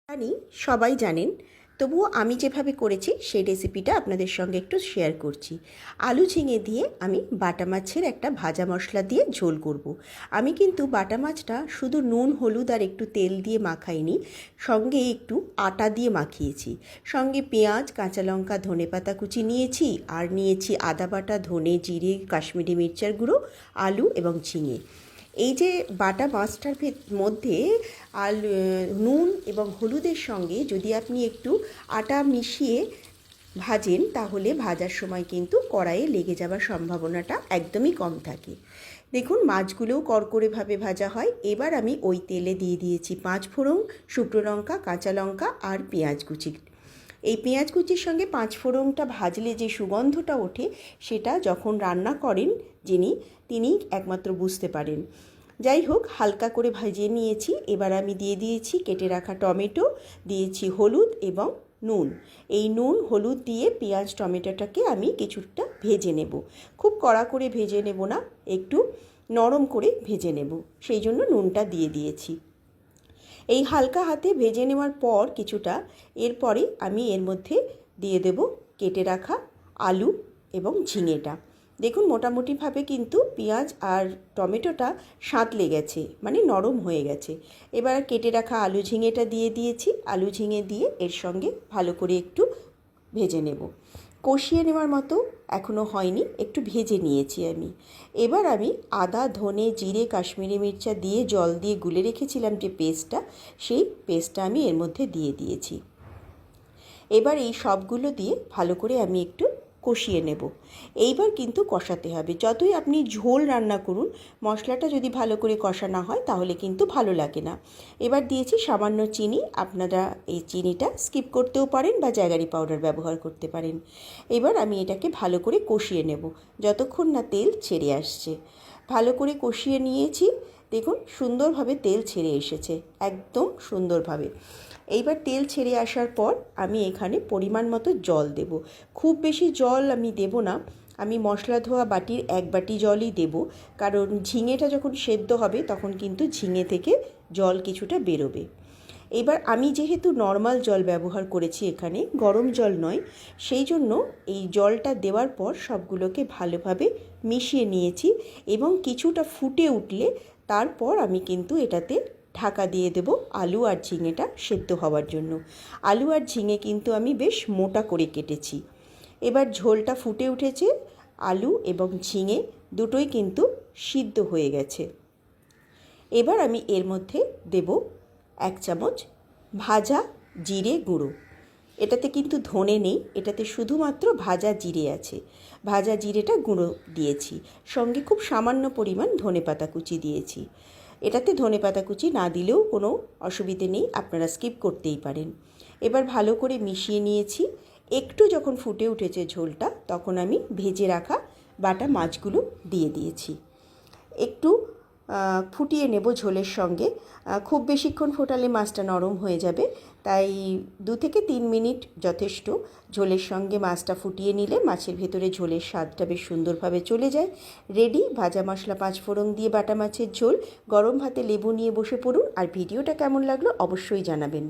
জানি সবাই জানেন, তবুও আমি যেভাবে করেছি সেই রেসিপিটা আপনাদের সঙ্গে একটু শেয়ার করছি। আলু ঝিঙে দিয়ে আমি বাটা মাছের একটা ভাজা মশলা দিয়ে ঝোল করব। আমি কিন্তু বাটা মাছটা শুধু নুন হলুদ আর একটু তেল দিয়ে মাখাইনি, সঙ্গে একটু আটা দিয়ে মাখিয়েছি। সঙ্গে পেঁয়াজ কাঁচা লঙ্কা ধনেপাতা কুচি নিয়েছি, আর নিয়েছি আদা বাটা ধনে জিরে কাশ্মীরি মিরচার গুঁড়ো আলু এবং ঝিঙে। এই যে বাটা মাছটার মধ্যে নুন এবং হলুদের সঙ্গে যদি আপনি একটু আটা মিশিয়ে ভাজেন, তাহলে ভাজার সময় কিন্তু কড়াইয়ে লেগে যাওয়ার সম্ভাবনাটা একদমই কম থাকে। দেখুন, মাছগুলোও কড়কড়েভাবে ভাজা হয়। এবার আমি ওই তেলে দিয়ে দিয়েছি 5 ফোড়ন, শুকনো লঙ্কা কাঁচা লঙ্কা আর পেঁয়াজ কুচি। এই পেঁয়াজ কুচির সঙ্গে 5 ফোড়নটা ভাজলে যে সুগন্ধটা ওঠে, সেটা যখন রান্না করেন তিনি একমাত্র বুঝতে পারেন। যাই হোক, হালকা করে ভাজিয়ে নিয়েছি। এবার আমি দিয়ে দিয়েছি কেটে রাখা টমেটো, দিয়েছি হলুদ এবং নুন। এই নুন হলুদ দিয়ে পেঁয়াজ টমেটোটাকে আমি কিছুটা ভেজে নেব। খুব কড়া করে ভেজে নেব না, একটু নরম করে ভেজে নেব, সেই জন্য নুনটা দিয়ে দিয়েছি। এই হালকা হাতে ভেজে নেওয়ার পর কিছুটা, এরপরে আমি এর মধ্যে দিয়ে দেব কেটে রাখা আলু এবং ঝিঙেটা। দেখুন, মোটামুটিভাবে কিন্তু পেঁয়াজ আর টমেটোটা সাঁতলে গেছে, মানে নরম হয়ে গেছে। এবার কেটে রাখা আলু ঝিঙেটা দিয়ে দিয়েছি। আলু ঝিঙে দিয়ে এর সঙ্গে ভালো করে একটু ভেজে নেব। কষিয়ে নেওয়ার মতো এখনও হয়নি, একটু ভেজে নিয়েছি আমি। এবার আমি আদা ধনে জিরে কাশ্মীরি মিরচা দিয়ে জল দিয়ে গুলে রেখেছিলাম যে পেস্টটা, সেই পেস্টটা আমি এর মধ্যে দিয়ে দিয়েছি। এবার এই সবগুলো দিয়ে ভালো করে আমি একটু কষিয়ে নেব। এইবার কিন্তু কষাতে হবে। যতই আপনি ঝোল রান্না করুন, মশলাটা যদি ভালো করে কষা না হয় তাহলে কিন্তু ভালো লাগে না। এবার দিয়েছি সামান্য চিনি। আপনারা এই চিনিটা স্কিপ করতেও পারেন বা জ্যাগারি পাউডার ব্যবহার করতে পারেন। এবার আমি এটাকে ভালো করে কষিয়ে নেব যতক্ষণ না তেল ছেড়ে আসছে। ভালো করে কষিয়ে নিয়েছি। দেখুন, সুন্দরভাবে তেল ছেড়ে এসেছে, একদম সুন্দরভাবে। এইবার তেল ছেড়ে আসার পর আমি এখানে পরিমাণ মতো জল দেব। খুব বেশি জল আমি দেব না, আমি মশলা ধোয়া বাটির 1 বাটি জলই দেব, কারণ ঝিঙেটা যখন সেদ্ধ হবে তখন কিন্তু ঝিঙে থেকে জল কিছুটা বেরোবে। এবার আমি যেহেতু নর্মাল জল ব্যবহার করেছি, এখানে গরম জল নয়, সেই জন্য এই জলটা দেওয়ার পর সবগুলোকে ভালোভাবে মিশিয়ে নিয়েছি এবং কিছুটা ফুটে উঠলে তারপর আমি কিন্তু এটাতে ঢাকা দিয়ে দেব আলু আর ঝিঙেটা সেদ্ধ হওয়ার জন্য। আলু আর ঝিঙে কিন্তু আমি বেশ মোটা করে কেটেছি। এবার ঝোলটা ফুটে উঠেছে, আলু এবং ঝিঙে দুটোই কিন্তু সিদ্ধ হয়ে গেছে। এবার আমি এর মধ্যে দেব 1 চামচ ভাজা জিরে গুঁড়ো। এটাতে কিন্তু ধনে নেই, এটাতে শুধুমাত্র ভাজা জিরে আছে। ভাজা জিরেটা গুঁড়ো দিয়েছি, সঙ্গে খুব সামান্য পরিমাণ ধনেপাতা কুচি দিয়েছি। এটাতে ধনেপাতা কুচি না দিলেও কোনো অসুবিধে নেই, আপনারা স্কিপ করতেই পারেন। এবার ভালো করে মিশিয়ে নিয়েছি। একটু যখন ফুটে উঠেছে ঝোলটা, তখন আমি ভেজে রাখা বাটা মাছগুলো দিয়ে দিয়েছি। একটু ফুটিয়ে নেব ঝোলের সঙ্গে। খুব বেশিক্ষণ ফোটালে মাছটা নরম হয়ে যাবে, তাই 2 থেকে 3 মিনিট যথেষ্ট। ঝোলের সঙ্গে মাছটা ফুটিয়ে নিলে মাছের ভেতরে ঝোলের স্বাদটা বেশ সুন্দরভাবে চলে যায়। রেডি ভাজা মশলা 5 ফোড়ন দিয়ে বাটা মাছের ঝোল। গরম ভাতে লেবু নিয়ে বসে পড়ুন, আর ভিডিওটা কেমন লাগলো অবশ্যই জানাবেন।